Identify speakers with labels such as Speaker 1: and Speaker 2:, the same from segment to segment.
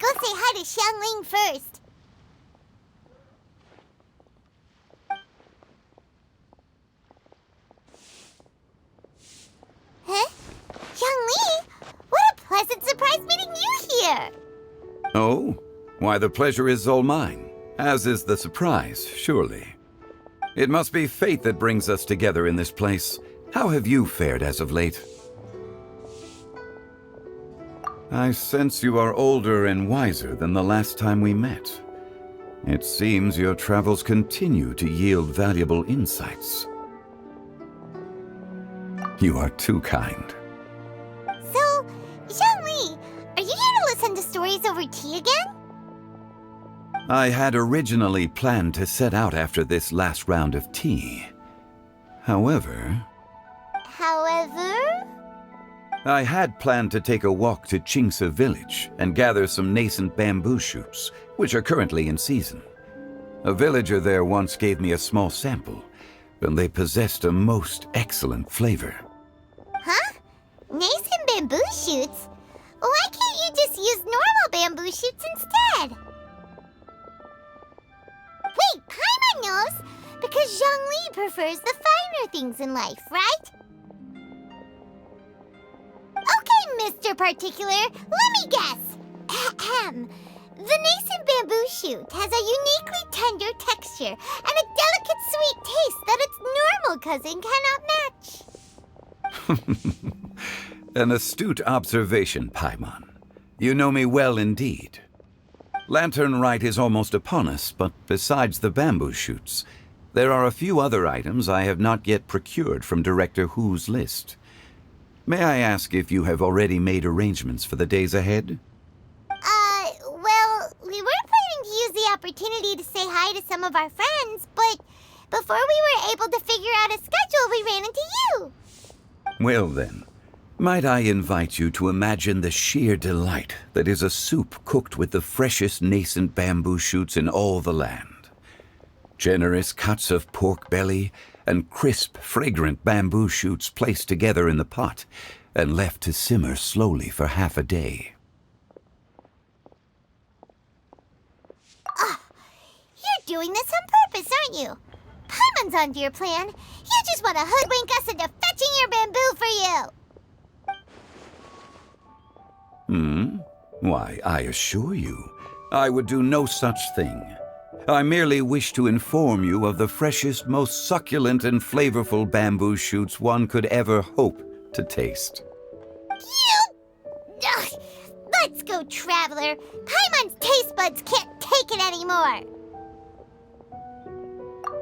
Speaker 1: go say hi to Xiangling first. Huh? Xiangling? What a pleasant surprise meeting you here!
Speaker 2: Oh? Why, the pleasure is all mine, as is the surprise, surely. It must be fate that brings us together in this place. How have you fared as of late? I sense you are older and wiser than the last time we met. It seems your travels continue to yield valuable insights. You are too kind.
Speaker 1: So, Xiangli, are you here to listen to stories over tea again?
Speaker 2: I had originally planned to set out after this last round of tea. However, I had planned to take a walk to Qingse village and gather some nascent bamboo shoots, which are currently in season. A villager there once gave me a small sample, and they possessed a most excellent flavor.
Speaker 1: Huh? Nascent bamboo shoots? Why can't you just use normal bamboo shoots instead? Wait, Paimon knows! Because Zhongli prefers the finer things in life, right? Okay, Mr. Particular, let me guess. Ahem. The nascent bamboo shoot has a uniquely tender texture and a delicate sweet taste that its normal cousin cannot match.
Speaker 2: An astute observation, Paimon. You know me well indeed. Lantern Rite is almost upon us, but besides the bamboo shoots, there are a few other items I have not yet procured from Director Hu's list. May I ask if you have already made arrangements for the days ahead?
Speaker 1: Well, we were planning to use the opportunity to say hi to some of our friends, but before we were able to figure out a schedule, we ran into you.
Speaker 2: Well then, might I invite you to imagine the sheer delight that is a soup cooked with the freshest nascent bamboo shoots in all the land. Generous cuts of pork belly and crisp, fragrant bamboo shoots placed together in the pot and left to simmer slowly for half a day.
Speaker 1: You're doing this on purpose, aren't you? Paimon's onto your plan. You just want to hoodwink us into fetching your bamboo for you.
Speaker 2: Why, I assure you, I would do no such thing. I merely wish to inform you of the freshest, most succulent and flavorful bamboo shoots one could ever hope to taste.
Speaker 1: Ugh, let's go, Traveler. Paimon's taste buds can't take it anymore.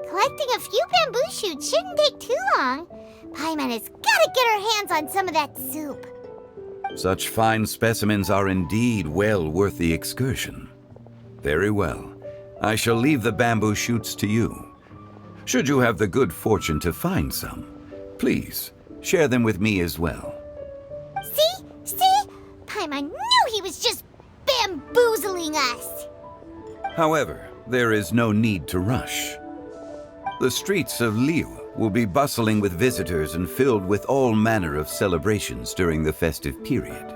Speaker 1: Collecting a few bamboo shoots shouldn't take too long. Paimon has got to get her hands on some of that soup.
Speaker 2: Such fine specimens are indeed well worth the excursion. Very well. I shall leave the bamboo shoots to you. Should you have the good fortune to find some, please share them with me as well.
Speaker 1: See? Paimon knew he was just bamboozling us.
Speaker 2: However, there is no need to rush. The streets of Liu will be bustling with visitors and filled with all manner of celebrations during the festive period.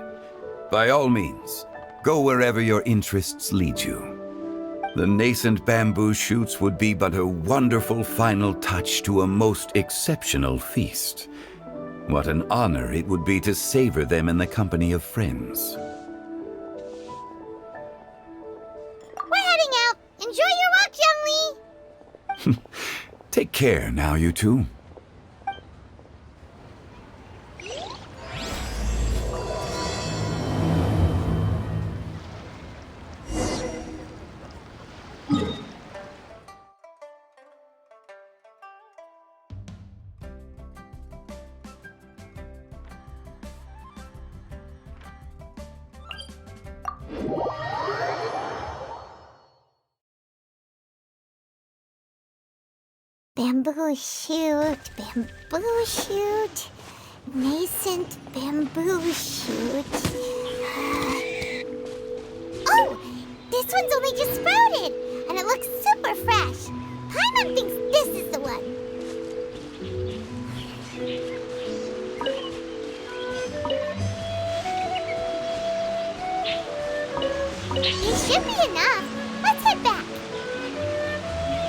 Speaker 2: By all means, go wherever your interests lead you. The nascent bamboo shoots would be but a wonderful final touch to a most exceptional feast. What an honor it would be to savor them in the company of friends.
Speaker 1: We're heading out. Enjoy your walk, Youngly.
Speaker 2: Take care now, you two.
Speaker 1: Bamboo shoot, nascent bamboo shoot. Oh, this one's only just sprouted, and it looks super fresh. Paimon thinks this is the one. It should be enough. Let's head back.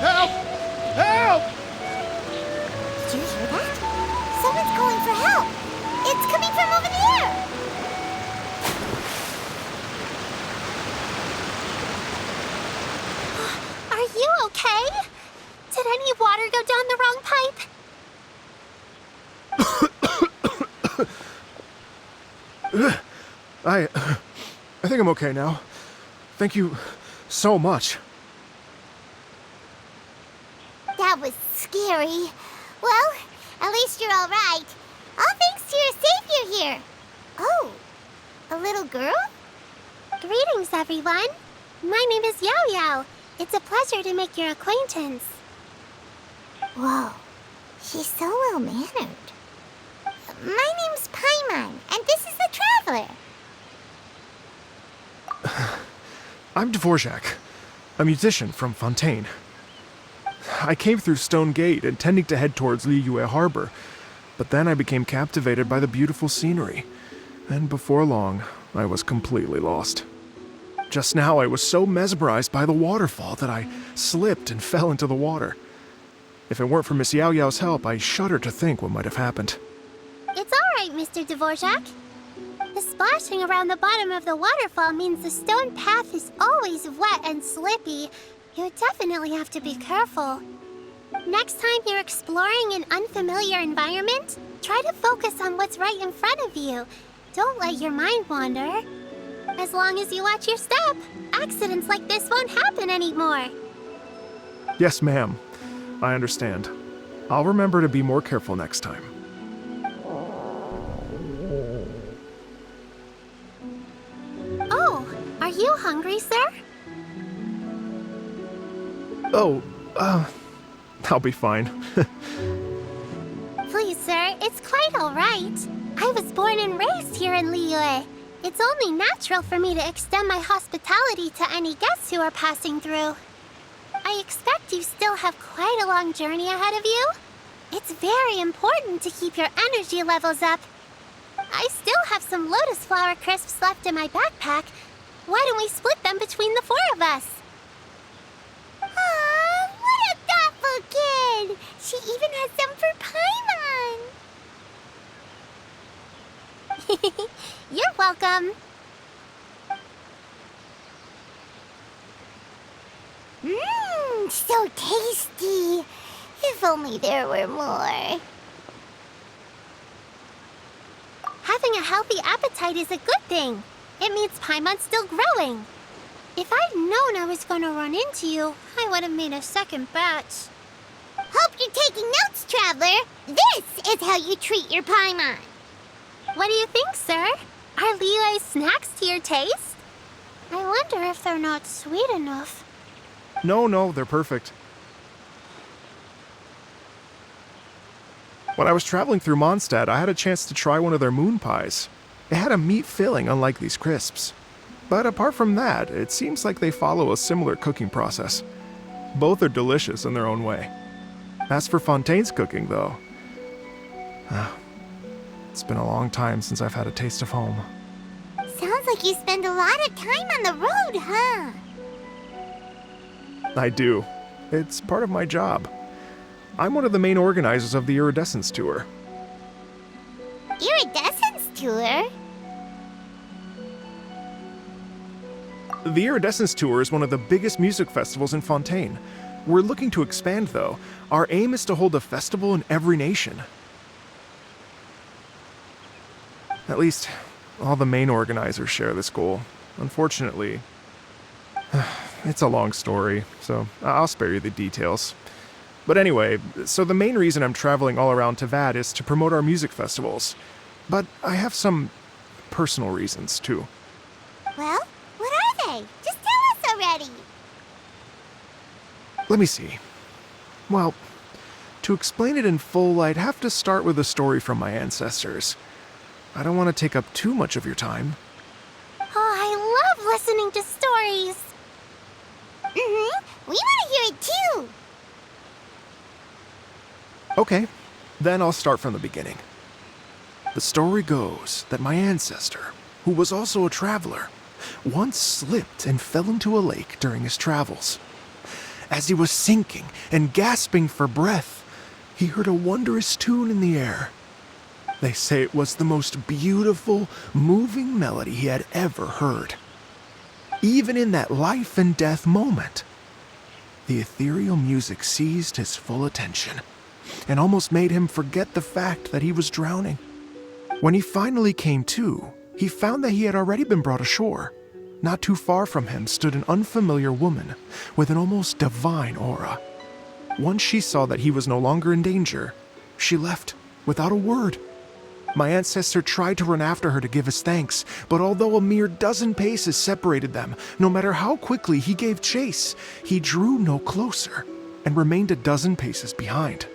Speaker 3: Help! Help!
Speaker 1: Did you hear that? Someone's calling for help. It's coming from over there. Are you okay? Did any water go down the wrong pipe?
Speaker 3: I think I'm okay now. Thank you so much.
Speaker 1: That was scary. Well, at least you're all right. All thanks to your savior here. Oh, a little girl? Greetings, everyone. My name is Yaoyao. It's a pleasure to make your acquaintance. Whoa, she's so well-mannered. My name's Paimon, and this is the Traveler.
Speaker 3: I'm Dvorak, a musician from Fontaine. I came through Stone Gate intending to head towards Liyue Harbor, but then I became captivated by the beautiful scenery, and before long, I was completely lost. Just now, I was so mesmerized by the waterfall that I slipped and fell into the water. If it weren't for Miss Yaoyao's help, I shudder to think what might have happened.
Speaker 1: It's all right, Mr. Dvorak. The splashing around the bottom of the waterfall means the stone path is always wet and slippy. You definitely have to be careful. Next time you're exploring an unfamiliar environment, try to focus on what's right in front of you. Don't let your mind wander. As long as you watch your step, accidents like this won't happen anymore.
Speaker 3: Yes, ma'am. I understand. I'll remember to be more careful next time.
Speaker 1: Oh, are you hungry, sir?
Speaker 3: Oh, I'll be fine.
Speaker 1: Please, sir, it's quite all right. I was born and raised here in Liyue. It's only natural for me to extend my hospitality to any guests who are passing through. I expect you still have quite a long journey ahead of you. It's very important to keep your energy levels up. I still have some lotus flower crisps left in my backpack. Why don't we split them between the four of us? Aw, what a thoughtful kid! She even has some for Paimon! You're welcome. Mmm, so tasty. If only there were more. Having a healthy appetite is a good thing. It means Paimon's still growing. If I'd known I was going to run into you, I would have made a second batch. Hope you're taking notes, Traveler. This is how you treat your Paimon. What do you think, sir? Are Liyue's snacks to your taste? I wonder if they're not sweet enough.
Speaker 3: No, they're perfect. When I was traveling through Mondstadt, I had a chance to try one of their moon pies. It had a meat filling, unlike these crisps. But apart from that, it seems like they follow a similar cooking process. Both are delicious in their own way. As for Fontaine's cooking, though, it's been a long time since I've had a taste of home.
Speaker 1: Sounds like you spend a lot of time on the road, huh?
Speaker 3: I do. It's part of my job. I'm one of the main organizers of the Iridescence Tour.
Speaker 1: Iridescence Tour?
Speaker 3: The Iridescence Tour is one of the biggest music festivals in Fontaine. We're looking to expand, though. Our aim is to hold a festival in every nation. At least, all the main organizers share this goal. Unfortunately, it's a long story, so I'll spare you the details. But anyway, so the main reason I'm traveling all around Tavad is to promote our music festivals. But I have some personal reasons, too.
Speaker 1: Well, what are they? Just tell us already.
Speaker 3: Let me see. Well, to explain it in full, I'd have to start with a story from my ancestors. I don't want to take up too much of your time.
Speaker 1: Oh, I love listening to stories. We want to hear it too.
Speaker 3: Okay, then I'll start from the beginning. The story goes that my ancestor, who was also a traveler, once slipped and fell into a lake during his travels. As he was sinking and gasping for breath, he heard a wondrous tune in the air. They say it was the most beautiful, moving melody he had ever heard. Even in that life and death moment, the ethereal music seized his full attention and almost made him forget the fact that he was drowning. When he finally came to, he found that he had already been brought ashore. Not too far from him stood an unfamiliar woman with an almost divine aura. Once she saw that he was no longer in danger, she left without a word. My ancestor tried to run after her to give his thanks, but although a mere dozen paces separated them, no matter how quickly he gave chase, he drew no closer and remained a dozen paces behind.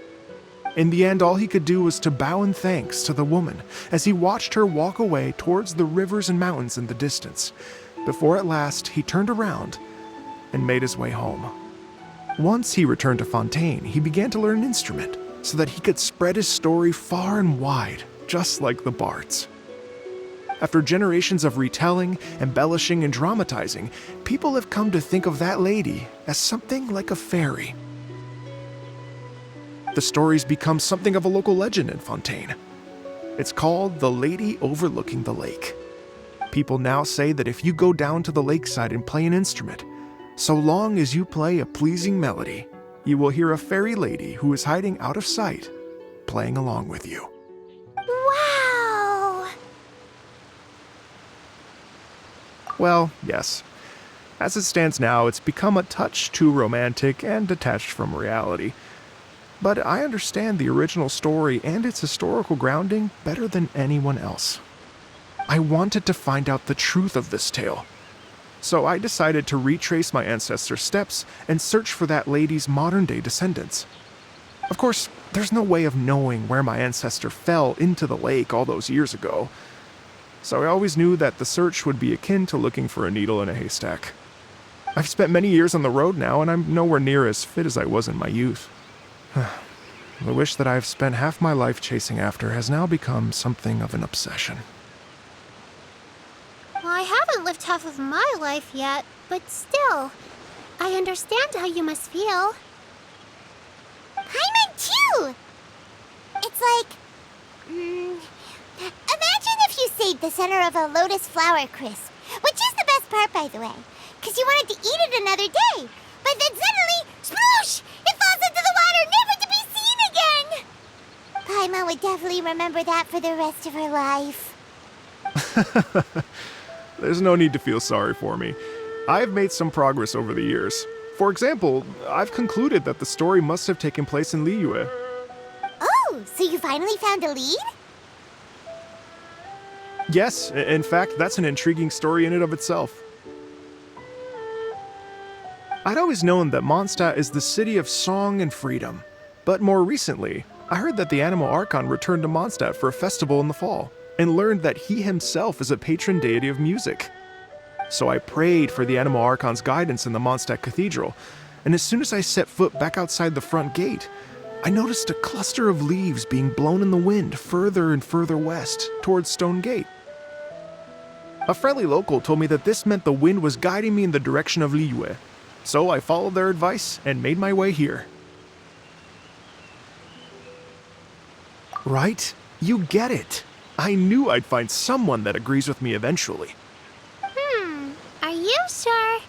Speaker 3: In the end, all he could do was to bow in thanks to the woman as he watched her walk away towards the rivers and mountains in the distance, before at last he turned around and made his way home. Once he returned to Fontaine, he began to learn an instrument so that he could spread his story far and wide, just like the bards. After generations of retelling, embellishing, and dramatizing, people have come to think of that lady as something like a fairy. The story's become something of a local legend in Fontaine. It's called the Lady Overlooking the Lake. People now say that if you go down to the lakeside and play an instrument, so long as you play a pleasing melody, you will hear a fairy lady who is hiding out of sight, playing along with you.
Speaker 1: Wow!
Speaker 3: Well, yes. As it stands now, it's become a touch too romantic and detached from reality. But I understand the original story and its historical grounding better than anyone else. I wanted to find out the truth of this tale. So I decided to retrace my ancestors' steps and search for that lady's modern-day descendants. Of course, there's no way of knowing where my ancestor fell into the lake all those years ago. So I always knew that the search would be akin to looking for a needle in a haystack. I've spent many years on the road now, and I'm nowhere near as fit as I was in my youth. The wish that I've spent half my life chasing after has now become something of an obsession.
Speaker 1: Well, I haven't lived half of my life yet, but still, I understand how you must feel. Paimon too! It's like... imagine if you saved the center of a lotus flower crisp, which is the best part, by the way, because you wanted to eat it another day, but then suddenly, sploosh! It falls into the water, never to be seen again! Paimon would definitely remember that for the rest of her life.
Speaker 3: There's no need to feel sorry for me. I've made some progress over the years. For example, I've concluded that the story must have taken place in Liyue.
Speaker 1: Oh, so you finally found a lead?
Speaker 3: Yes, in fact, that's an intriguing story in and of itself. I'd always known that Mondstadt is the city of song and freedom, but more recently, I heard that the Animal Archon returned to Mondstadt for a festival in the fall, and learned that he himself is a patron deity of music. So I prayed for the Animal Archon's guidance in the Mondstadt Cathedral, and as soon as I set foot back outside the front gate, I noticed a cluster of leaves being blown in the wind further and further west, towards Stone Gate. A friendly local told me that this meant the wind was guiding me in the direction of Liyue, so I followed their advice and made my way here. Right? You get it. I knew I'd find someone that agrees with me eventually.
Speaker 1: Are you sure?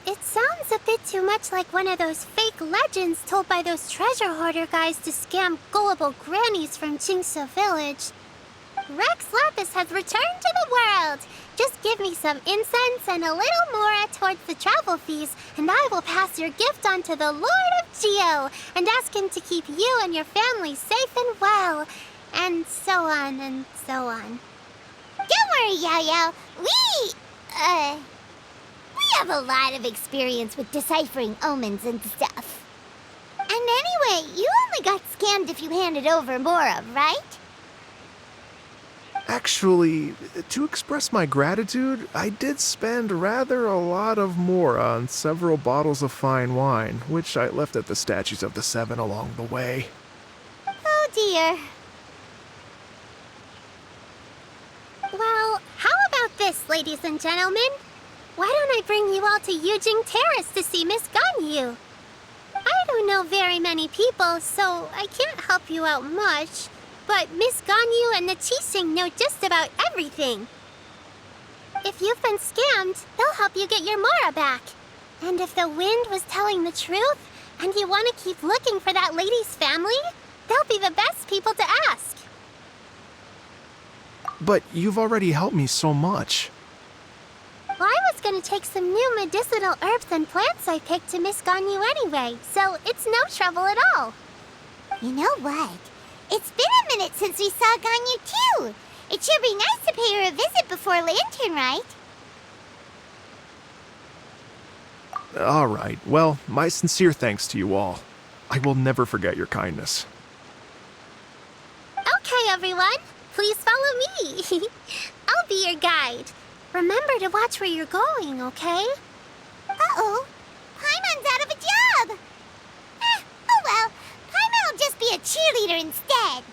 Speaker 1: It sounds a bit too much like one of those fake legends told by those treasure hoarder guys to scam gullible grannies from Jingsa Village. Rex Lapis has returned to the world. Just give me some incense and a little more towards the travel fees, and I will pass your gift on to the Lord of Geo and ask him to keep you and your family safe and well. And so on and so on. Don't worry, Yaoyao. We have a lot of experience with deciphering omens and stuff. And anyway, you only got scammed if you handed over Mora, right?
Speaker 3: Actually, to express my gratitude, I did spend rather a lot of Mora on several bottles of fine wine, which I left at the Statues of the Seven along the way.
Speaker 1: Oh dear. Well, how about this, ladies and gentlemen? Why don't I bring you all to Yujing Terrace to see Miss Ganyu? I don't know very many people, so I can't help you out much. But Miss Ganyu and the Qixing know just about everything. If you've been scammed, they'll help you get your Mora back. And if the wind was telling the truth, and you want to keep looking for that lady's family, they'll be the best people to ask.
Speaker 3: But you've already helped me so much.
Speaker 1: Well, I was going to take some new medicinal herbs and plants I picked to Miss Ganyu anyway, so it's no trouble at all. You know what? It's been a minute since we saw Ganyu too. It should be nice to pay her a visit before Lantern Rite.
Speaker 3: All right. Well, my sincere thanks to you all. I will never forget your kindness.
Speaker 1: Okay, everyone. Please follow me. I'll be your guide. Remember to watch where you're going, okay? Uh-oh. Paimon's out of a job. Oh well. Paimon will just be a cheerleader instead.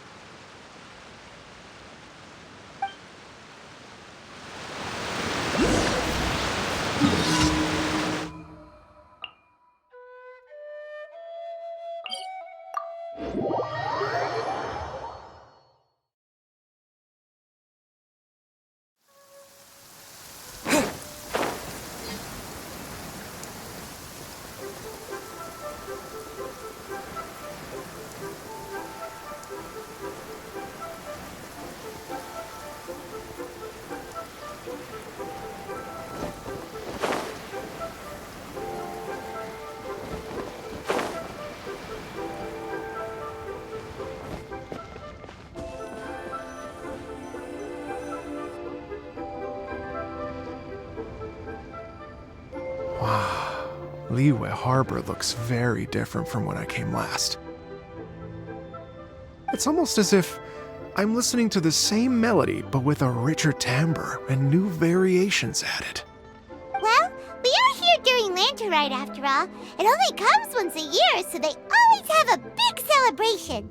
Speaker 3: Liyue Harbor looks very different from when I came last. It's almost as if I'm listening to the same melody, but with a richer timbre and new variations added.
Speaker 1: Well, we are here during Lantern Rite after all. It only comes once a year, so they always have a big celebration.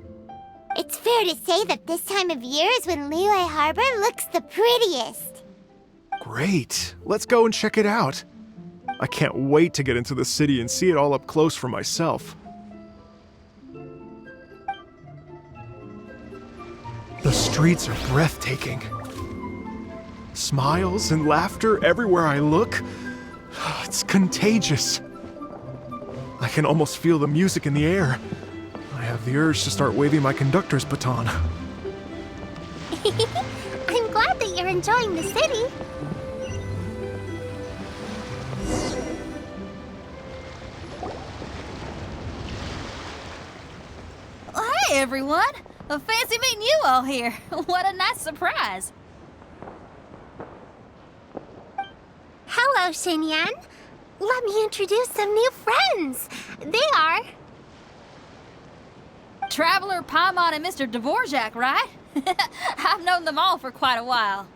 Speaker 1: It's fair to say that this time of year is when Liyue Harbor looks the prettiest.
Speaker 3: Great! Let's go and check it out. I can't wait to get into the city and see it all up close for myself. The streets are breathtaking. Smiles and laughter everywhere I look. It's contagious. I can almost feel the music in the air. I have the urge to start waving my conductor's baton.
Speaker 1: I'm glad that you're enjoying the city.
Speaker 4: Hey everyone! Fancy meeting you all here. What a nice surprise.
Speaker 1: Hello, Xinyan. Let me introduce some new friends. They are...
Speaker 4: Traveler, Paimon, and Mr. Dvorak, right? I've known them all for quite a while.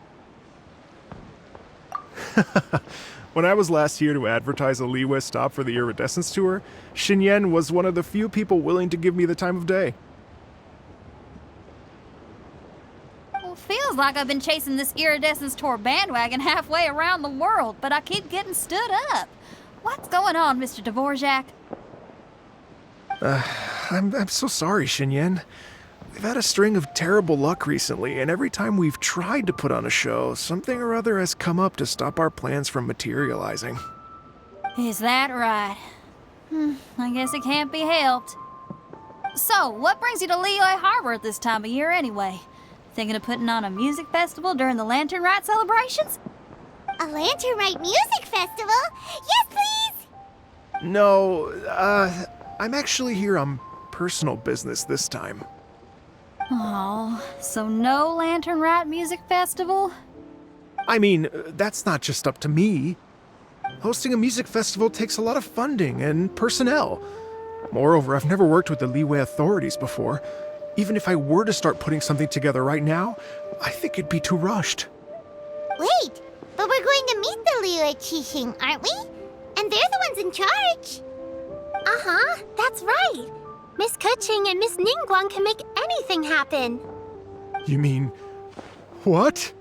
Speaker 3: When I was last here to advertise a Liyue stop for the Iridescence Tour, Xinyan was one of the few people willing to give me the time of day.
Speaker 4: Well, feels like I've been chasing this Iridescence Tour bandwagon halfway around the world, but I keep getting stood up. What's going on, Mr. Dvorak?
Speaker 3: I'm so sorry, Xinyan. We've had a string of terrible luck recently, and every time we've tried to put on a show, something or other has come up to stop our plans from materializing.
Speaker 4: Is that right? I guess it can't be helped. So, what brings you to Liyue Harbor at this time of year anyway? Thinking of putting on a music festival during the Lantern Rite celebrations?
Speaker 1: A Lantern Rite music festival? Yes, please!
Speaker 3: No, I'm actually here on personal business this time.
Speaker 4: Oh, so no Lantern Rite music festival?
Speaker 3: I mean, that's not just up to me. Hosting a music festival takes a lot of funding and personnel. Moreover, I've never worked with the Liyue authorities before. Even if I were to start putting something together right now, I think it'd be too rushed.
Speaker 1: Wait, but we're going to meet the Liyue Qixing, aren't we? And they're the ones in charge. Uh-huh, that's right. Miss Keqing and Miss Ningguang can make anything happen.
Speaker 3: You mean... what?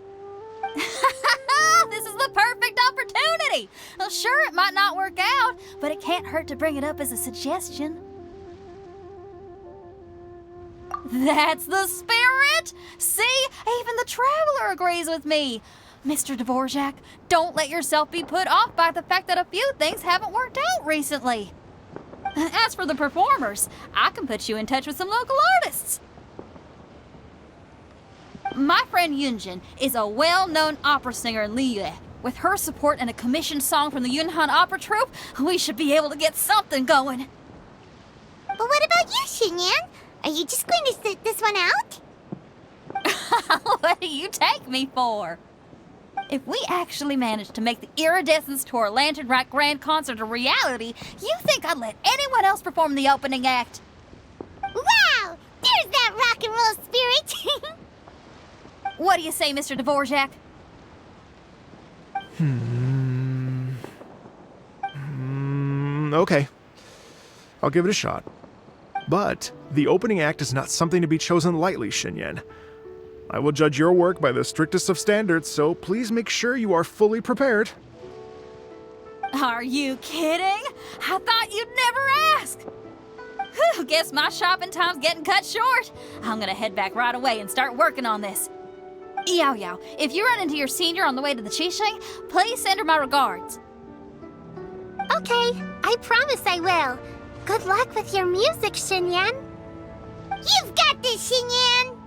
Speaker 4: This is the perfect opportunity! already. Well, sure, it might not work out, but it can't hurt to bring it up as a suggestion. That's the spirit! See, even the traveler agrees with me. Mr. Dvorak, don't let yourself be put off by the fact that a few things haven't worked out recently. As for the performers, I can put you in touch with some local artists. My friend Yunjin is a well-known opera singer in Liyue. With her support and a commissioned song from the Yunhan Opera Troupe, we should be able to get something going.
Speaker 1: But what about you, Xinyan? Are you just going to sit this one out?
Speaker 4: What do you take me for? If we actually managed to make the Iridescence Tour Lantern Rite Grand Concert a reality, you think I'd let anyone else perform the opening act?
Speaker 1: Wow! There's that rock and roll spirit!
Speaker 4: What do you say, Mr. Dvorak?
Speaker 3: Okay. I'll give it a shot. But the opening act is not something to be chosen lightly, Xinyan. I will judge your work by the strictest of standards, so please make sure you are fully prepared.
Speaker 4: Are you kidding? I thought you'd never ask. Whew, guess my shopping time's getting cut short. I'm gonna head back right away and start working on this. Yaoyao, if you run into your senior on the way to the Qixing, please send her my regards.
Speaker 1: Okay, I promise I will. Good luck with your music, Xinyan. You've got this, Xinyan!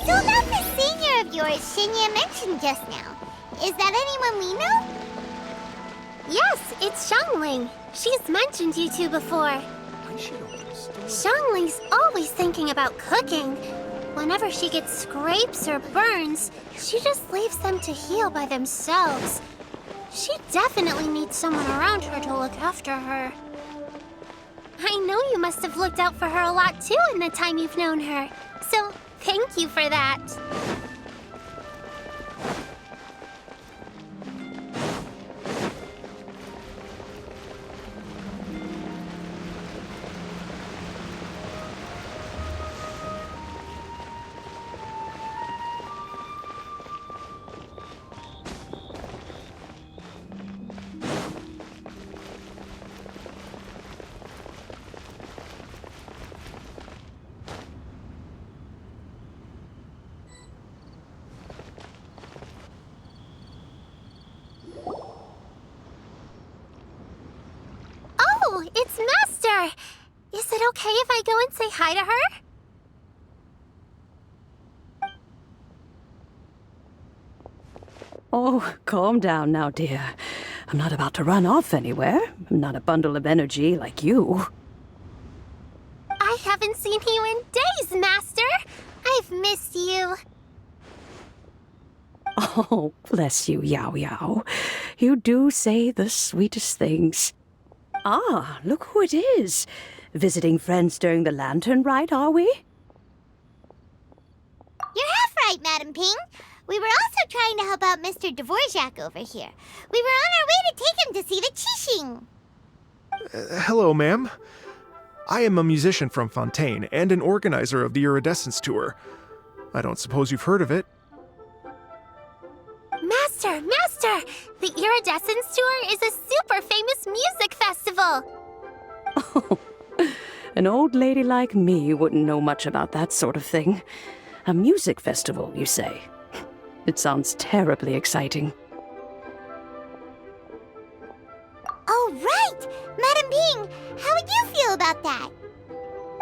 Speaker 1: So about the senior of yours Xinyan mentioned just now. Is that anyone we know? Yes, it's Xiangling. She's mentioned you two before. Xiangling's always thinking about cooking. Whenever she gets scrapes or burns, she just leaves them to heal by themselves. She definitely needs someone around her to look after her. I know you must have looked out for her a lot too in the time you've known her. So, thank you for that. Oh, it's Master! Is it okay if I go and say hi to her?
Speaker 5: Oh, calm down now, dear. I'm not about to run off anywhere. I'm not a bundle of energy like you.
Speaker 1: I haven't seen you in days, Master! I've missed you.
Speaker 5: Oh, bless you, Yaoyao. You do say the sweetest things. Ah, look who it is. Visiting friends during the Lantern Rite, are we?
Speaker 1: You're half right, Madam Ping. We were also trying to help out Mr. Dvorak over here. We were on our way to take him to see the Qixing.
Speaker 3: Hello, ma'am. I am a musician from Fontaine and an organizer of the Iridescence Tour. I don't suppose you've heard of it.
Speaker 1: Master! The Iridescence Tour is a super famous music festival!
Speaker 5: Oh, an old lady like me wouldn't know much about that sort of thing. A music festival, you say? It sounds terribly exciting.
Speaker 1: Oh, right! Madam Ping, how would you feel about that?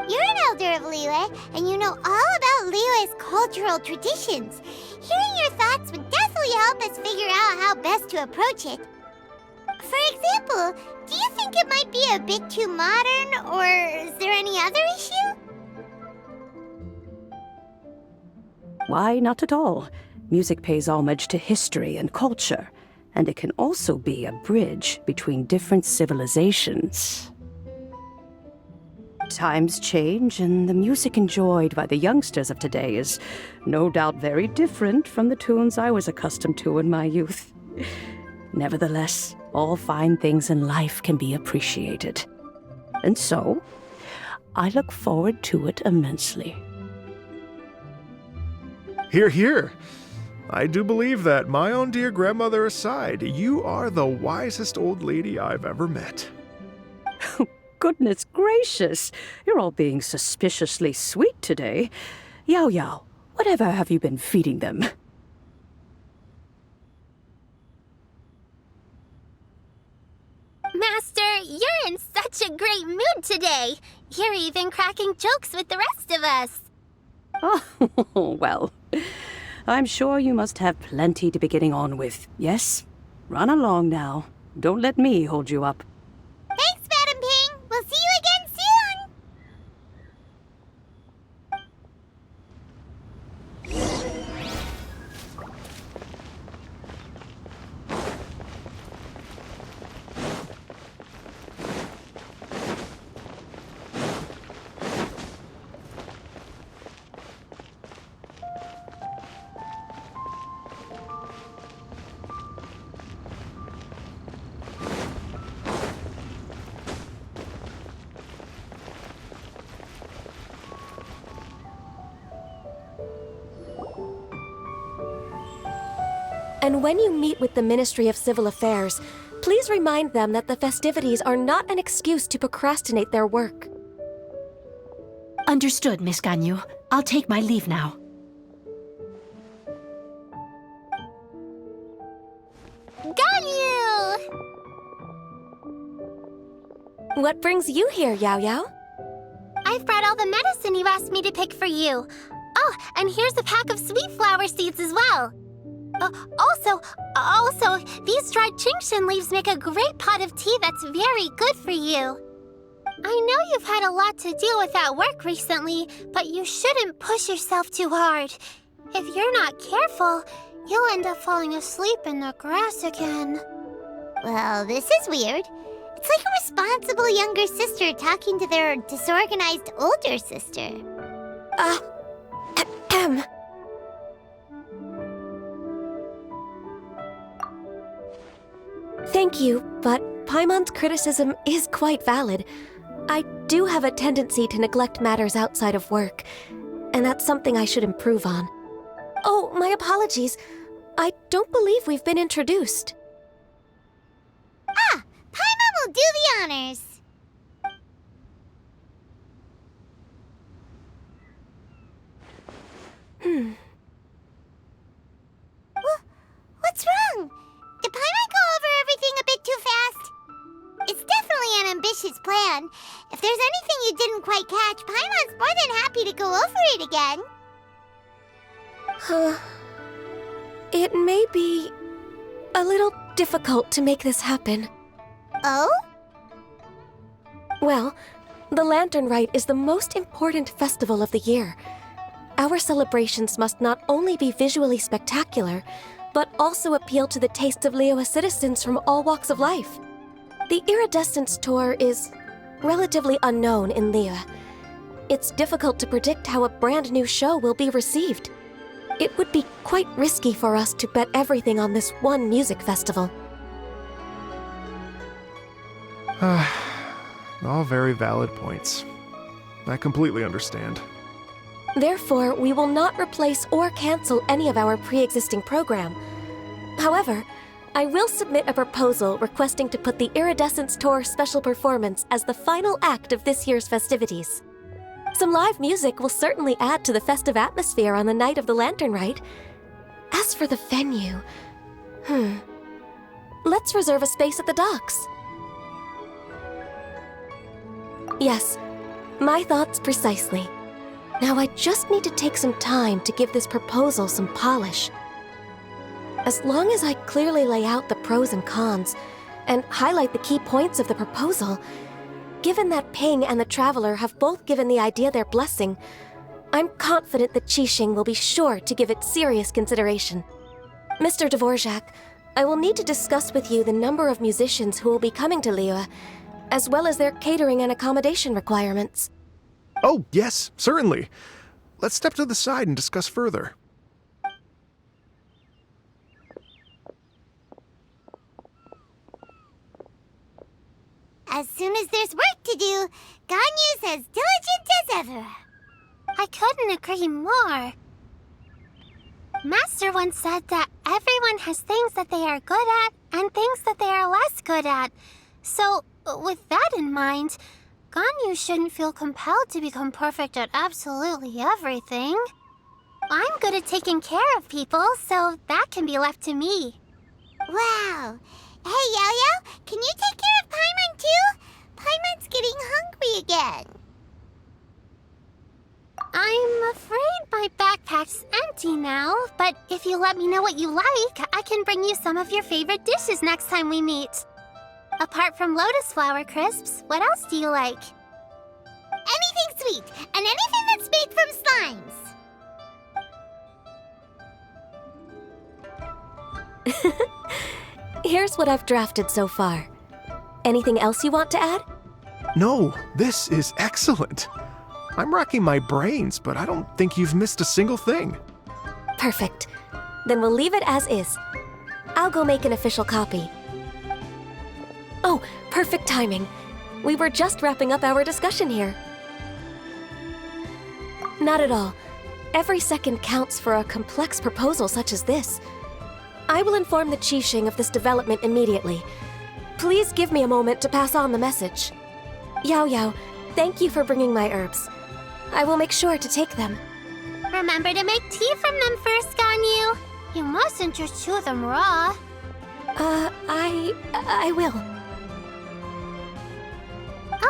Speaker 1: You're an elder of Liyue, and you know all about Liyue's cultural traditions. Hearing your thoughts would definitely help us figure out how best to approach it. For example, do you think it might be a bit too modern, or is there any other issue?
Speaker 5: Why, not at all. Music pays homage to history and culture, and it can also be a bridge between different civilizations. Times change, and the music enjoyed by the youngsters of today is no doubt very different from the tunes I was accustomed to in my youth. Nevertheless, all fine things in life can be appreciated. And so, I look forward to it immensely.
Speaker 3: Hear, hear. I do believe that, my own dear grandmother aside, you are the wisest old lady I've ever met.
Speaker 5: Goodness gracious, you're all being suspiciously sweet today. Yaoyao, whatever have you been feeding them?
Speaker 1: Master, you're in such a great mood today. You're even cracking jokes with the rest of us.
Speaker 5: Oh, well, I'm sure you must have plenty to be getting on with. Yes? Run along now. Don't let me hold you up.
Speaker 1: Thanks, Madam Ping. We'll see you again soon.
Speaker 6: And when you meet with the Ministry of Civil Affairs, please remind them that the festivities are not an excuse to procrastinate their work.
Speaker 7: Understood, Miss Ganyu. I'll take my leave now.
Speaker 1: Ganyu!
Speaker 6: What brings you here, Yaoyao?
Speaker 1: I've brought all the medicine you asked me to pick for you. Oh, and here's a pack of sweet flower seeds as well. Also, these dried Genshin leaves make a great pot of tea that's very good for you. I know you've had a lot to deal with at work recently, but you shouldn't push yourself too hard. If you're not careful, you'll end up falling asleep in the grass again. Well, this is weird. It's like a responsible younger sister talking to their disorganized older sister.
Speaker 6: Thank you, but Paimon's criticism is quite valid. I do have a tendency to neglect matters outside of work, and that's something I should improve on. Oh, my apologies. I don't believe we've been introduced.
Speaker 1: Paimon will do the honors. What's wrong? Did Paimon go over everything a bit too fast? It's definitely an ambitious plan. If there's anything you didn't quite catch, Paimon's more than happy to go over it again.
Speaker 6: It may be a little difficult to make this happen.
Speaker 1: Oh?
Speaker 6: Well, the Lantern Rite is the most important festival of the year. Our celebrations must not only be visually spectacular, but also appeal to the tastes of Liyue citizens from all walks of life. The Iridescence Tour is relatively unknown in Liyue. It's difficult to predict how a brand new show will be received. It would be quite risky for us to bet everything on this one music festival.
Speaker 3: All very valid points. I completely understand.
Speaker 6: Therefore, we will not replace or cancel any of our pre-existing program. However, I will submit a proposal requesting to put the Iridescence Tour special performance as the final act of this year's festivities. Some live music will certainly add to the festive atmosphere on the night of the Lantern Rite. As for the venue, let's reserve a space at the docks. Yes, my thoughts precisely. Now I just need to take some time to give this proposal some polish. As long as I clearly lay out the pros and cons, and highlight the key points of the proposal, given that Ping and the Traveler have both given the idea their blessing, I'm confident that Qixing will be sure to give it serious consideration. Mr. Dvorak, I will need to discuss with you the number of musicians who will be coming to Liyue, as well as their catering and accommodation requirements.
Speaker 3: Oh, yes, certainly. Let's step to the side and discuss further.
Speaker 1: As soon as there's work to do, Ganyu's as diligent as ever. I couldn't agree more. Master once said that everyone has things that they are good at and things that they are less good at. So, with that in mind, Ganyu shouldn't feel compelled to become perfect at absolutely everything. I'm good at taking care of people, so that can be left to me. Wow. Hey, Yaoyao, can you take care of Paimon too? Paimon's getting hungry again. I'm afraid my backpack's empty now, but if you let me know what you like, I can bring you some of your favorite dishes next time we meet. Apart from lotus flower crisps, what else do you like? Anything sweet, and anything that's made from slimes.
Speaker 6: Here's what I've drafted so far. Anything else you want to add?
Speaker 3: No, this is excellent. I'm racking my brains, but I don't think you've missed a single thing.
Speaker 6: Perfect. Then we'll leave it as is. I'll go make an official copy. Oh, perfect timing. We were just wrapping up our discussion here. Not at all. Every second counts for a complex proposal such as this. I will inform the Qixing of this development immediately. Please give me a moment to pass on the message. Yaoyao, thank you for bringing my herbs. I will make sure to take them.
Speaker 1: Remember to make tea from them first, Ganyu. You mustn't just chew them raw.
Speaker 6: I will.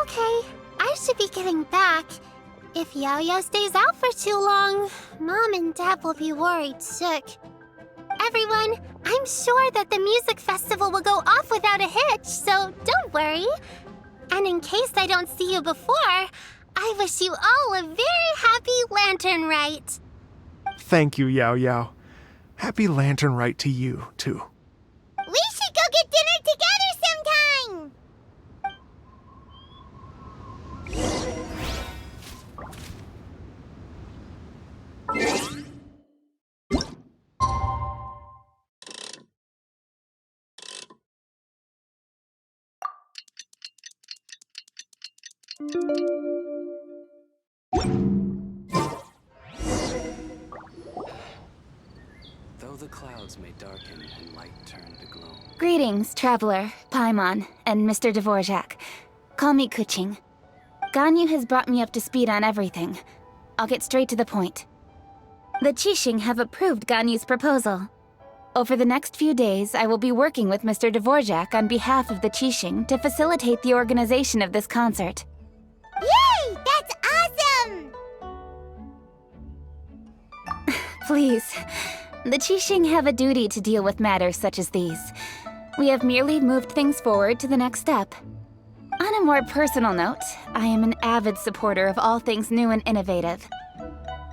Speaker 1: Okay, I should be getting back. If Yaoyao stays out for too long, Mom and Dad will be worried sick. Everyone, I'm sure that the music festival will go off without a hitch, so don't worry. And in case I don't see you before, I wish you all a very happy Lantern Rite.
Speaker 3: Thank you, Yaoyao. Happy Lantern Rite to you, too.
Speaker 1: We should go get dinner together sometime!
Speaker 8: Though the clouds may darken and light turn to gloom.
Speaker 9: Greetings, Traveler, Paimon, and Mr. Dvorak. Call me Kuching. Ganyu has brought me up to speed on everything. I'll get straight to the point. The Qixing have approved Ganyu's proposal. Over the next few days, I will be working with Mr. Dvorak on behalf of the Qixing to facilitate the organization of this concert.
Speaker 1: Yay! That's awesome!
Speaker 9: Please, the Qixing have a duty to deal with matters such as these. We have merely moved things forward to the next step. On a more personal note, I am an avid supporter of all things new and innovative.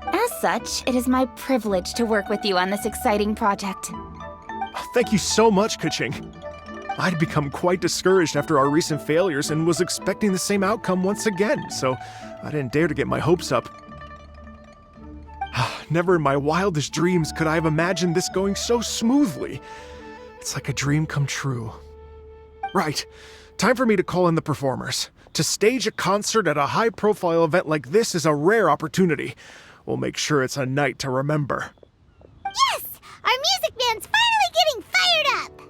Speaker 9: As such, it is my privilege to work with you on this exciting project.
Speaker 3: Thank you so much, Kuching. I'd become quite discouraged after our recent failures and was expecting the same outcome once again, so I didn't dare to get my hopes up. Never in my wildest dreams could I have imagined this going so smoothly. It's like a dream come true. Right, time for me to call in the performers. To stage a concert at a high-profile event like this is a rare opportunity. We'll make sure it's a night to remember.
Speaker 1: Yes! Our music band's finally getting fired up!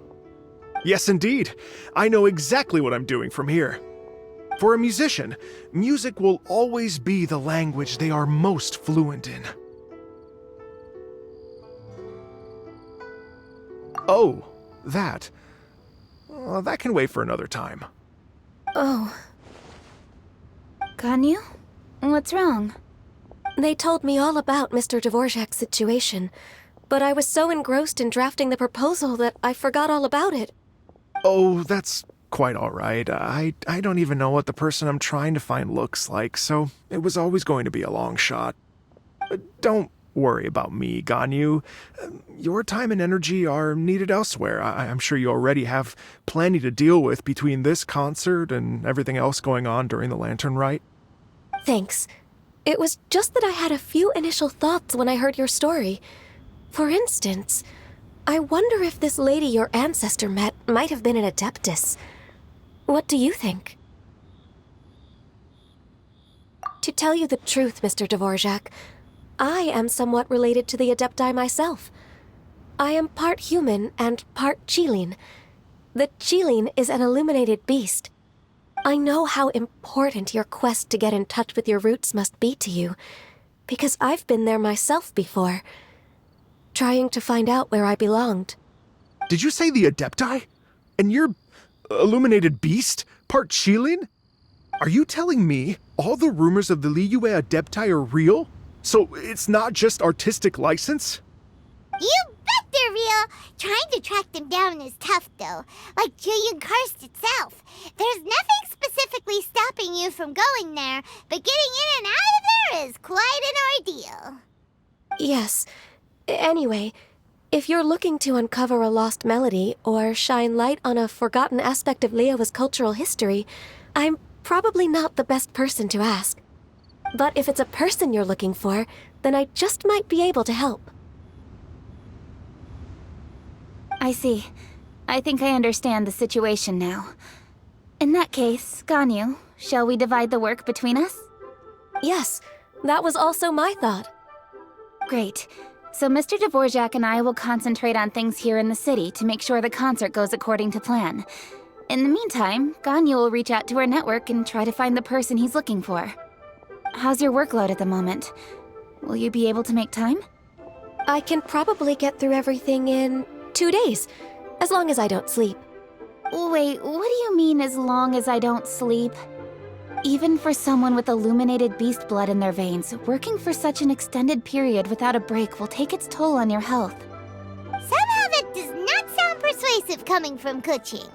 Speaker 3: Yes, indeed. I know exactly what I'm doing from here. For a musician, music will always be the language they are most fluent in. Oh, that. That can wait for another time.
Speaker 9: Oh. Ganyu? What's wrong?
Speaker 6: They told me all about Mr. Dvorak's situation, but I was so engrossed in drafting the proposal that I forgot all about it.
Speaker 3: Oh, that's quite all right. I don't even know what the person I'm trying to find looks like, so it was always going to be a long shot. Don't worry about me, Ganyu. Your time and energy are needed elsewhere. I'm sure you already have plenty to deal with between this concert and everything else going on during the Lantern Rite.
Speaker 6: Thanks. It was just that I had a few initial thoughts when I heard your story. For instance, I wonder if this lady your ancestor met might have been an adeptess. What do you think? To tell you the truth, Mr. Dvorak, I am somewhat related to the Adepti myself. I am part human and part Qilin. The Qilin is an illuminated beast. I know how important your quest to get in touch with your roots must be to you, because I've been there myself before, trying to find out where I belonged.
Speaker 3: Did you say the Adepti? And you're illuminated beast? Part Qilin? Are you telling me all the rumors of the Liyue Adepti are real? So it's not just artistic license?
Speaker 1: You bet they're real! Trying to track them down is tough, though. Like Julian Karst itself. There's nothing specifically stopping you from going there, but getting in and out of there is quite an ordeal.
Speaker 6: Yes. Anyway, if you're looking to uncover a lost melody or shine light on a forgotten aspect of Liyue's cultural history, I'm probably not the best person to ask. But if it's a person you're looking for, then I just might be able to help.
Speaker 9: I see. I think I understand the situation now. In that case, Ganyu, shall we divide the work between us?
Speaker 6: Yes, that was also my thought.
Speaker 9: Great. So Mr. Dvorak and I will concentrate on things here in the city to make sure the concert goes according to plan. In the meantime, Ganyu will reach out to our network and try to find the person he's looking for. How's your workload at the moment? Will you be able to make time?
Speaker 6: I can probably get through everything in 2 days, as long as I don't sleep.
Speaker 9: Wait, what do you mean as long as I don't sleep? Even for someone with illuminated beast blood in their veins, working for such an extended period without a break will take its toll on your health.
Speaker 1: Somehow that does not sound persuasive coming from Kuching.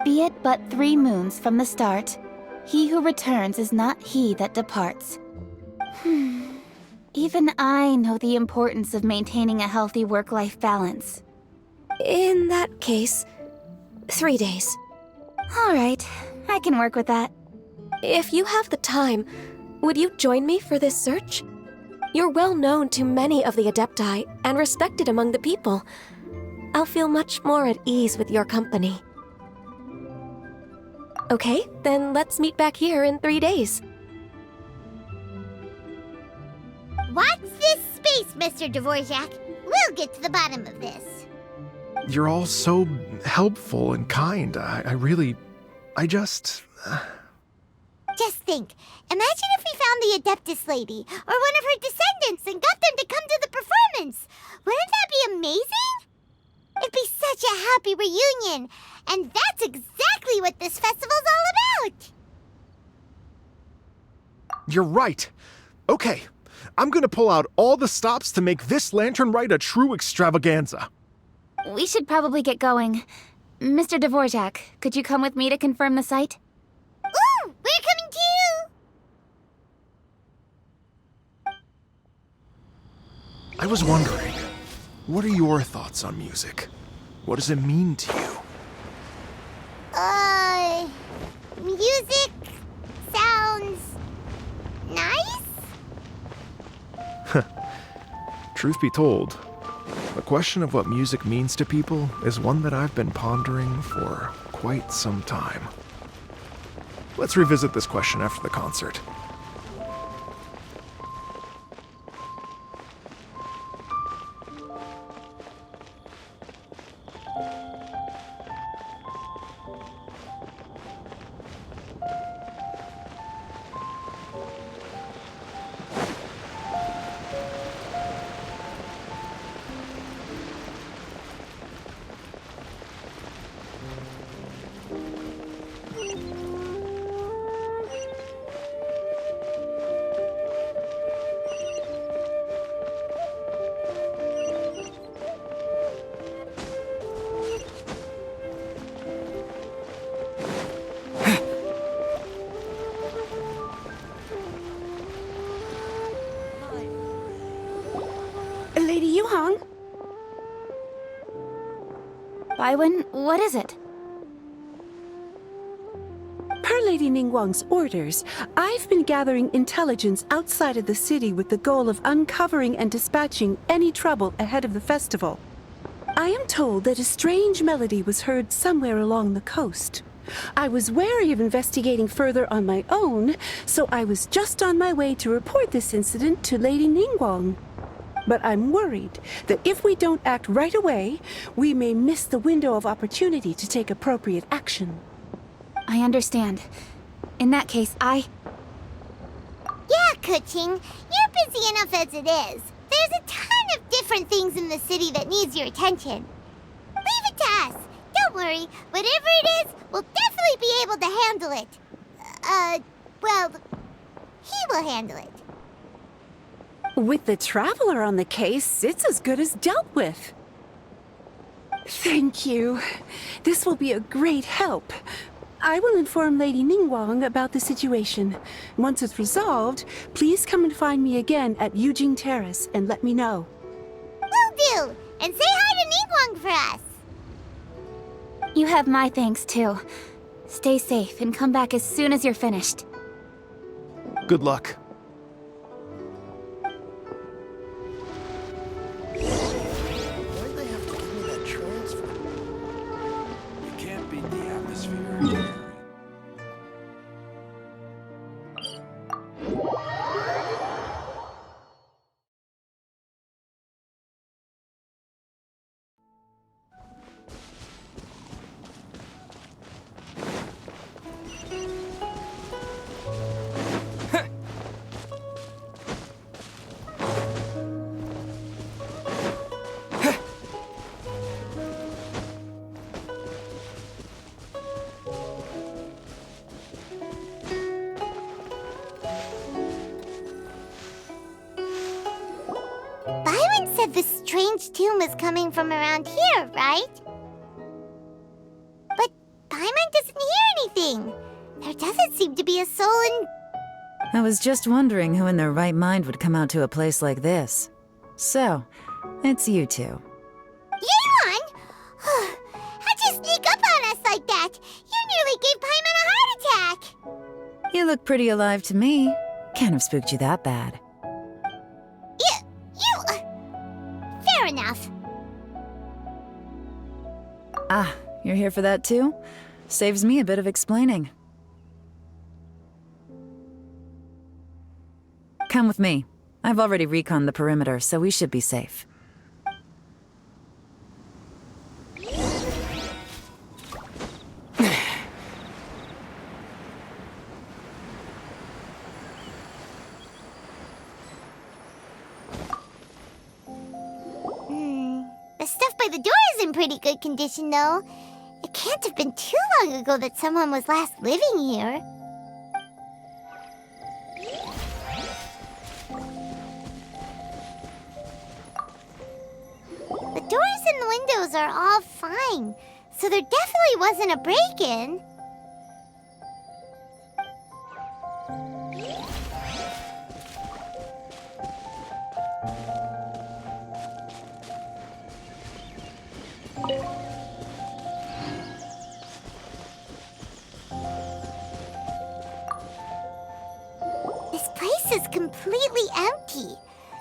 Speaker 9: Be it but 3 moons from the start, he who returns is not he that departs. Even I know the importance of maintaining a healthy work-life balance.
Speaker 6: In that case, 3 days.
Speaker 9: All right, I can work with that.
Speaker 6: If you have the time, would you join me for this search? You're well known to many of the Adepti and respected among the people. I'll feel much more at ease with your company. Okay, then let's meet back here in 3 days.
Speaker 1: Watch this space, Mr. Dvorak. We'll get to the bottom of this.
Speaker 3: You're all so helpful and kind.
Speaker 1: Just think, imagine if we found the Adeptus lady, or one of her descendants, and got them to come to the performance. Wouldn't that be amazing? It'd be such a happy reunion, and that's exactly what this festival's all about.
Speaker 3: You're right. Okay, I'm gonna pull out all the stops to make this lantern rite a true extravaganza.
Speaker 9: We should probably get going. Mr. Dvorak, could you come with me to confirm the site?
Speaker 1: Ooh, we're coming too!
Speaker 3: I was wondering, what are your thoughts on music? What does it mean to you?
Speaker 1: Music sounds nice?
Speaker 3: Truth be told, the question of what music means to people is one that I've been pondering for quite some time. Let's revisit this question after the concert.
Speaker 7: Lady Yuhang?
Speaker 9: Baiwen, what is it?
Speaker 7: Per Lady Ningguang's orders, I've been gathering intelligence outside of the city with the goal of uncovering and dispatching any trouble ahead of the festival. I am told that a strange melody was heard somewhere along the coast. I was wary of investigating further on my own, so I was just on my way to report this incident to Lady Ningguang. But I'm worried that if we don't act right away, we may miss the window of opportunity to take appropriate action.
Speaker 9: I understand. In that case,
Speaker 1: Yeah, Kuching, you're busy enough as it is. There's a ton of different things in the city that needs your attention. Leave it to us. Don't worry. Whatever it is, we'll definitely be able to handle it. Well, he will handle it.
Speaker 7: With the Traveler on the case, it's as good as dealt with. Thank you. This will be a great help. I will inform Lady Ningguang about the situation. Once it's resolved, please come and find me again at Yujing Terrace and let me know.
Speaker 1: Will do. And say hi to Ningguang for us.
Speaker 9: you have my thanks too. Stay safe and come back as soon as you're finished.
Speaker 3: Good luck.
Speaker 10: Why'd they have to give me that transfer?
Speaker 8: You can't beat the atmosphere.
Speaker 1: Byron said the strange tune was coming from around here, right? But Paimon doesn't hear anything. There doesn't seem to be a soul in...
Speaker 11: I was just wondering who in their right mind would come out to a place like this. So, it's you two.
Speaker 1: Yeon! How'd you sneak up on us like that? You nearly gave Paimon a heart attack!
Speaker 11: You look pretty alive to me. Can't have spooked you that bad.
Speaker 1: Fair enough.
Speaker 11: Ah, you're here for that too? Saves me a bit of explaining. Come with me. I've already reconned the perimeter, so we should be safe.
Speaker 1: The stuff by the door is in pretty good condition, though. It can't have been too long ago that someone was last living here. The doors and the windows are all fine, so there definitely wasn't a break-in. This place is completely empty.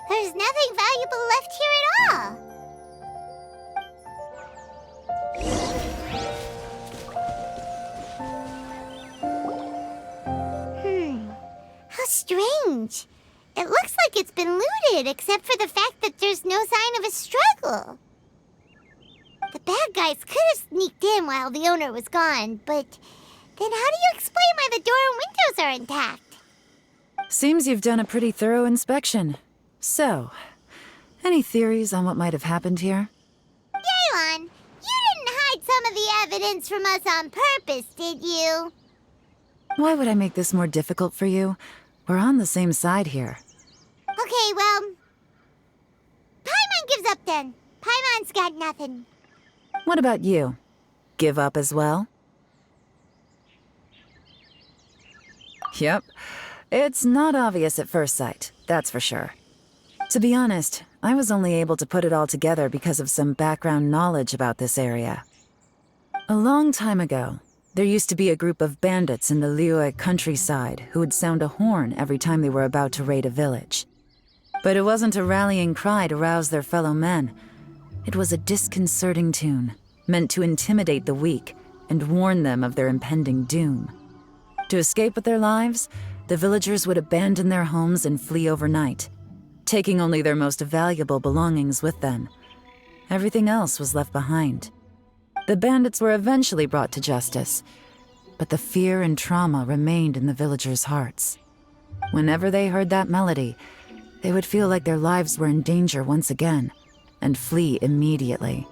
Speaker 1: There's nothing valuable left here at all. How strange. It looks like it's been looted, except for the fact that there's no sign of a struggle. The bad guys could have sneaked in while the owner was gone, but then how do you explain why the door and windows are intact?
Speaker 11: Seems you've done a pretty thorough inspection. So, any theories on what might have happened here?
Speaker 1: Yaoyao, you didn't hide some of the evidence from us on purpose, did you?
Speaker 11: Why would I make this more difficult for you? We're on the same side here.
Speaker 1: Okay, well... Paimon gives up then. Paimon's got nothing.
Speaker 11: What about you? Give up as well? Yep. It's not obvious at first sight, that's for sure. To be honest, I was only able to put it all together because of some background knowledge about this area. A long time ago, there used to be a group of bandits in the Liyue countryside who would sound a horn every time they were about to raid a village. But it wasn't a rallying cry to rouse their fellow men. It was a disconcerting tune, meant to intimidate the weak and warn them of their impending doom. To escape with their lives, the villagers would abandon their homes and flee overnight, taking only their most valuable belongings with them. Everything else was left behind. The bandits were eventually brought to justice, but the fear and trauma remained in the villagers' hearts. Whenever they heard that melody, they would feel like their lives were in danger once again, and flee immediately.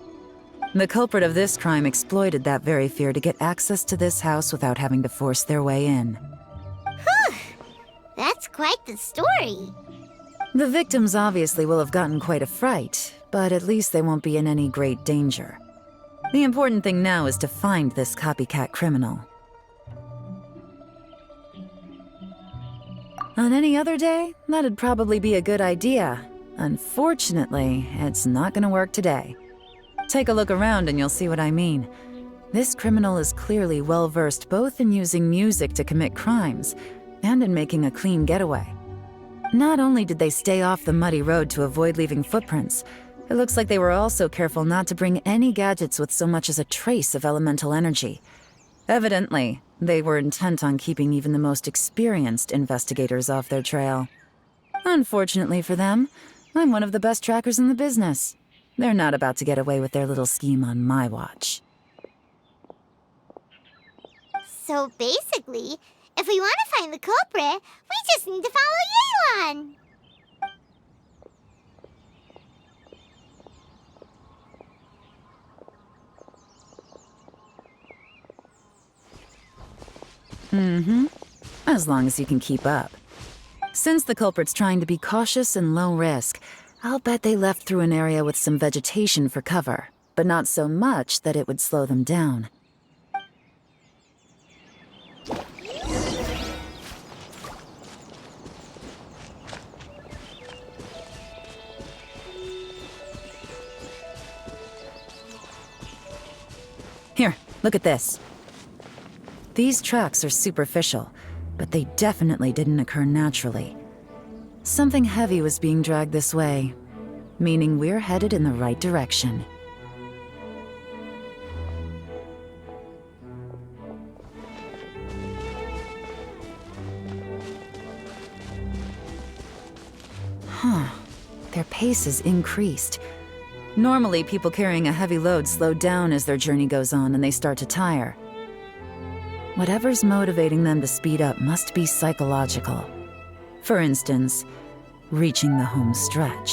Speaker 11: The culprit of this crime exploited that very fear to get access to this house without having to force their way in.
Speaker 1: Whew! That's quite the story.
Speaker 11: The victims obviously will have gotten quite a fright, but at least they won't be in any great danger. The important thing now is to find this copycat criminal. On any other day, that'd probably be a good idea. Unfortunately, it's not gonna work today. Take a look around and you'll see what I mean. This criminal is clearly well-versed both in using music to commit crimes and in making a clean getaway. Not only did they stay off the muddy road to avoid leaving footprints, it looks like they were also careful not to bring any gadgets with so much as a trace of elemental energy. Evidently, they were intent on keeping even the most experienced investigators off their trail. Unfortunately for them, I'm one of the best trackers in the business. They're not about to get away with their little scheme on my watch.
Speaker 1: So basically, if we want to find the culprit, we just need to follow Yelan.
Speaker 11: As long as you can keep up. Since the culprit's trying to be cautious and low risk, I'll bet they left through an area with some vegetation for cover, but not so much that it would slow them down. Here, look at this. These tracks are superficial, but they definitely didn't occur naturally. Something heavy was being dragged this way, meaning we're headed in the right direction. Their pace is increased. Normally, people carrying a heavy load slow down as their journey goes on and they start to tire. Whatever's motivating them to speed up must be psychological. For instance, reaching the home stretch.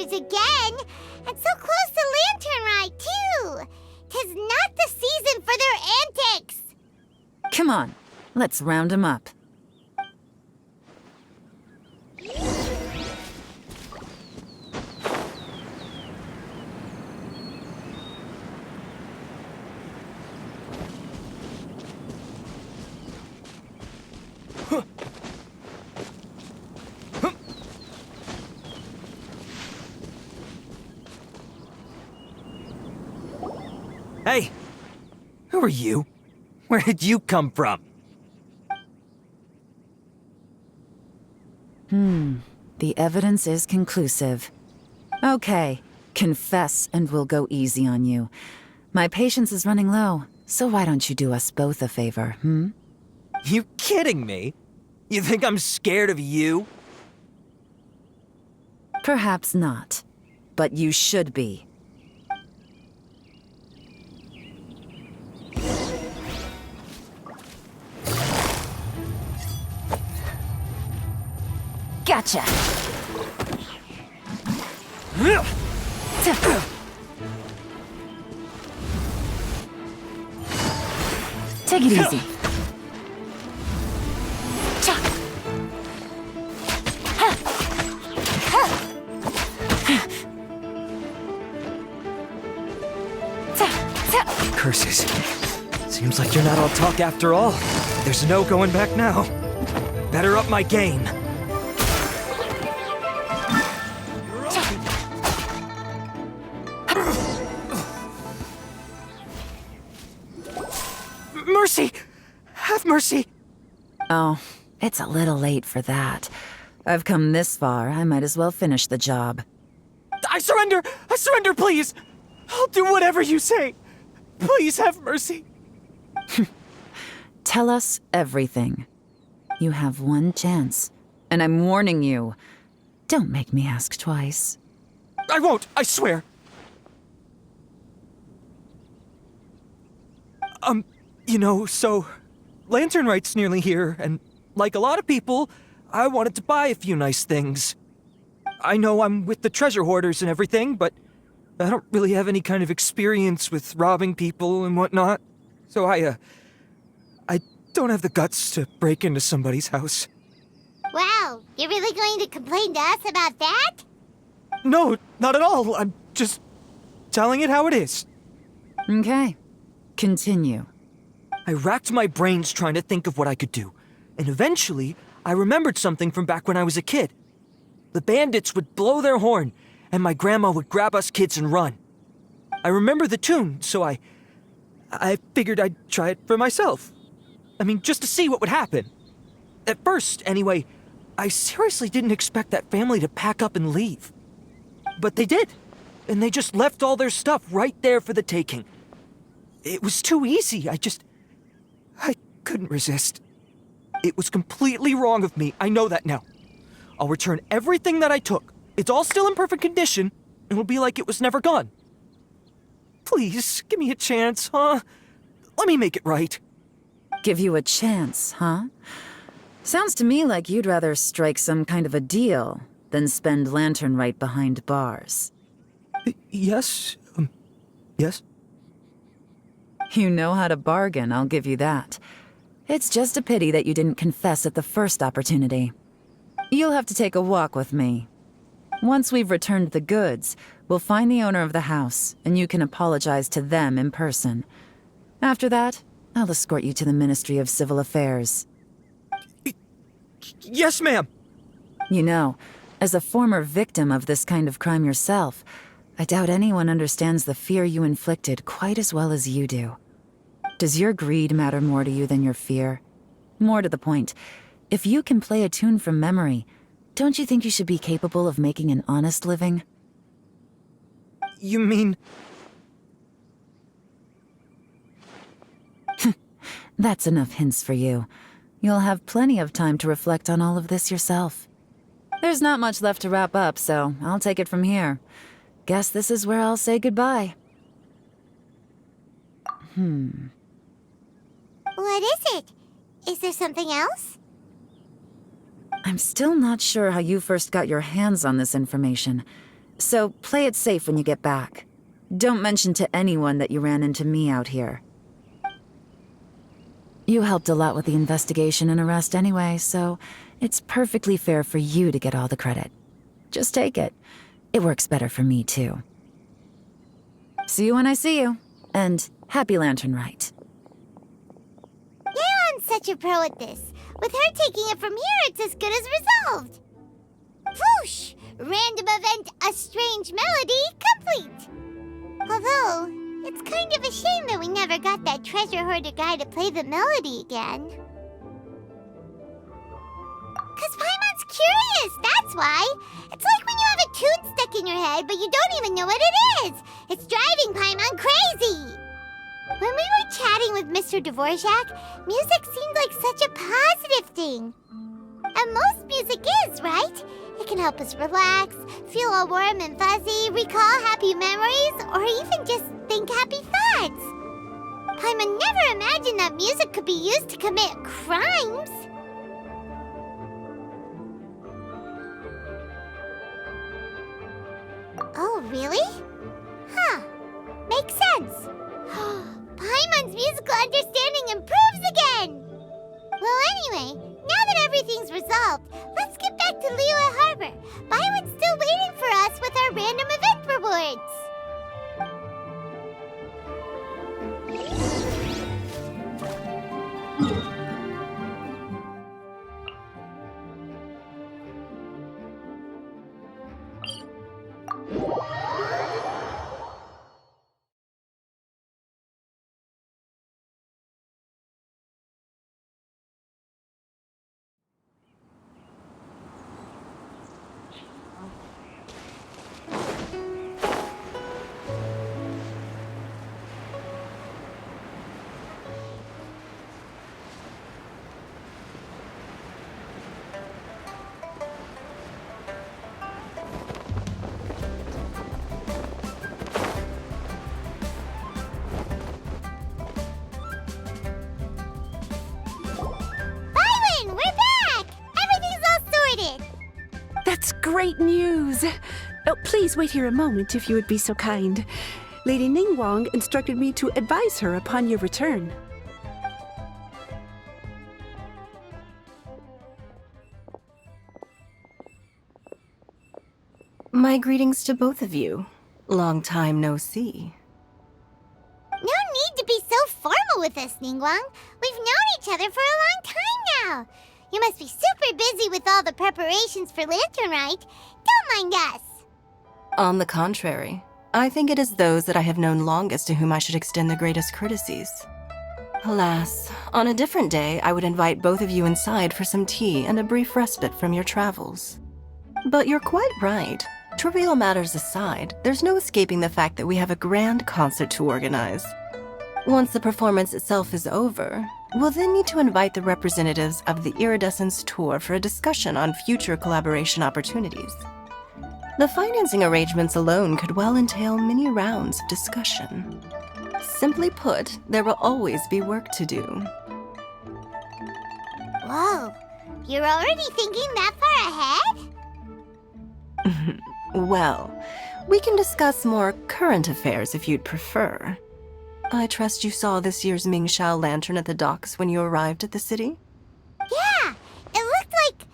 Speaker 1: Again, and so close to Lantern Rite, too. 'Tis not the season for their antics.
Speaker 11: Come on, let's round them up.
Speaker 12: Hey! Who are you? Where did you come from?
Speaker 11: The evidence is conclusive. Okay, confess and we'll go easy on you. My patience is running low, so why don't you do us both a favor,
Speaker 12: You kidding me? You think I'm scared of you?
Speaker 11: Perhaps not, but you should be. Gotcha! Take it easy.
Speaker 12: Curses. Seems like you're not all talk after all. There's no going back now. better up my game. Mercy! Have mercy!
Speaker 11: Oh, it's a little late for that. I've come this far, I might as well finish the job.
Speaker 12: I surrender! I surrender, please! I'll do whatever you say. Please have mercy.
Speaker 11: Tell us everything. You have one chance, and I'm warning you. Don't make me ask twice.
Speaker 12: I won't, I swear. So Lantern Rite's nearly here, and like a lot of people, I wanted to buy a few nice things. I know I'm with the treasure hoarders and everything, but I don't really have any kind of experience with robbing people and whatnot. So I don't have the guts to break into somebody's house.
Speaker 1: Wow, you're really going to complain to us about that?
Speaker 12: No, not at all. I'm just telling it how it is.
Speaker 11: Okay, continue.
Speaker 12: I racked my brains trying to think of what I could do, and eventually I remembered something from back when I was a kid. The bandits would blow their horn, and my grandma would grab us kids and run. I remember the tune, so I figured I'd try it for myself. I mean, just to see what would happen. At first, anyway, I seriously didn't expect that family to pack up and leave. But they did, and they just left all their stuff right there for the taking. It was too easy, I couldn't resist. It was completely wrong of me, I know that now. I'll return everything that I took. It's all still in perfect condition, and it'll be like it was never gone. Please, give me a chance, huh? Let me make it right.
Speaker 11: Give you a chance, huh? Sounds to me like you'd rather strike some kind of a deal than spend Lantern Rite behind bars.
Speaker 12: Yes? Yes?
Speaker 11: You know how to bargain, I'll give you that. It's just a pity that you didn't confess at the first opportunity. You'll have to take a walk with me. Once we've returned the goods, we'll find the owner of the house, and you can apologize to them in person. After that, I'll escort you to the Ministry of Civil Affairs.
Speaker 12: Yes, ma'am!
Speaker 11: You know, as a former victim of this kind of crime yourself, I doubt anyone understands the fear you inflicted quite as well as you do. Does your greed matter more to you than your fear? More to the point, if you can play a tune from memory, don't you think you should be capable of making an honest living?
Speaker 12: You mean...
Speaker 11: That's enough hints for you. You'll have plenty of time to reflect on all of this yourself. There's not much left to wrap up, so I'll take it from here. Guess this is where I'll say goodbye.
Speaker 1: What is it? Is there something else?
Speaker 11: I'm still not sure how you first got your hands on this information, so play it safe when you get back. Don't mention to anyone that you ran into me out here. You helped a lot with the investigation and arrest anyway, so it's perfectly fair for you to get all the credit. Just take it. It works better for me, too. See you when I see you, and happy Lantern Rite.
Speaker 1: Yaoyang's such a pro at this. With her taking it from here, it's as good as resolved. Whoosh! Random event, a strange melody, complete! Although, it's kind of a shame that we never got that treasure hoarder guy to play the melody again. 'Cause Paimon's curious, that's why. It's like when you have a tune stuck in your head, but you don't even know what it is. It's driving Paimon crazy. When we were chatting with Mr. Dvorak, music seemed like such a positive thing. And most music is, right? It can help us relax, feel all warm and fuzzy, recall happy memories, or even just think happy thoughts. Paimon never imagined that music could be used to commit crimes. Oh, really? Huh. Makes sense. Paimon's musical understanding improves again! Well, anyway, now that everything's resolved, let's get back to Liyue Harbor. Byron's still waiting for us with our random event rewards.
Speaker 7: great news. Oh, please wait here a moment if you would be so kind. Lady Ningguang instructed me to advise her upon your return.
Speaker 13: My greetings to both of you. Long time no see.
Speaker 1: No need to be so formal with us, Ningguang. We've known each other for a long time now. You must be super busy with all the preparations for Lantern Rite. Don't mind us.
Speaker 13: On the contrary, I think it is those that I have known longest to whom I should extend the greatest courtesies. Alas, on a different day, I would invite both of you inside for some tea and a brief respite from your travels. But you're quite right. Trivial matters aside, there's no escaping the fact that we have a grand concert to organize. Once the performance itself is over, we'll then need to invite the representatives of the Iridescence Tour for a discussion on future collaboration opportunities. The financing arrangements alone could well entail many rounds of discussion. Simply put, there will always be work to do.
Speaker 1: Whoa, you're already thinking that far ahead?
Speaker 13: Well, we can discuss more current affairs if you'd prefer. I trust you saw this year's Mingxiao lantern at the docks when you arrived at the city?
Speaker 1: Yeah, it looked like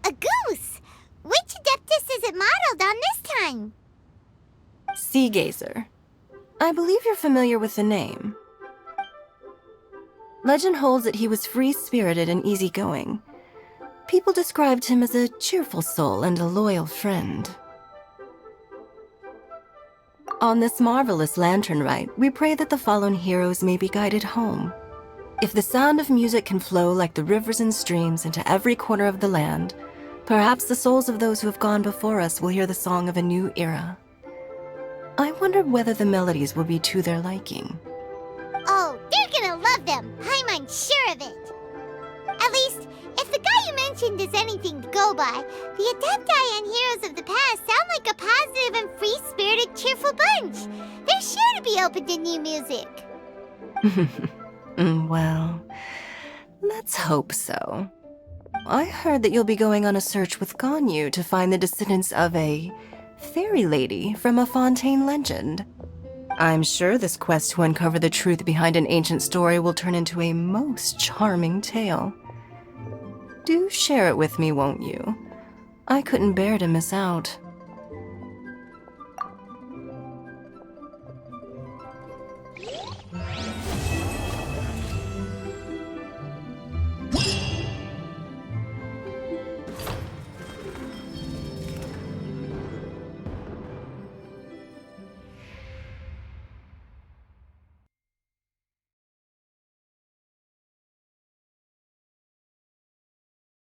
Speaker 1: a goose. Which Adeptus is it modeled on this time?
Speaker 13: Sea Gazer. I believe you're familiar with the name. Legend holds that he was free-spirited and easygoing. People described him as a cheerful soul and a loyal friend. On this marvelous lantern rite, we pray that the fallen heroes may be guided home. If the sound of music can flow like the rivers and streams into every corner of the land, perhaps the souls of those who have gone before us will hear the song of a new era. I wonder whether the melodies will be to their liking.
Speaker 1: Oh, they're gonna love them. I'm sure of it. At least, if the guy you mentioned is anything to go by, the Adepti and heroes of the past sound like a positive and free-spirited, cheerful bunch. They're sure to be open to new music.
Speaker 13: Well, let's hope so. I heard that you'll be going on a search with Ganyu to find the descendants of a fairy lady from a Fontaine legend. I'm sure this quest to uncover the truth behind an ancient story will turn into a most charming tale. Do share it with me, won't you? I couldn't bear to miss out.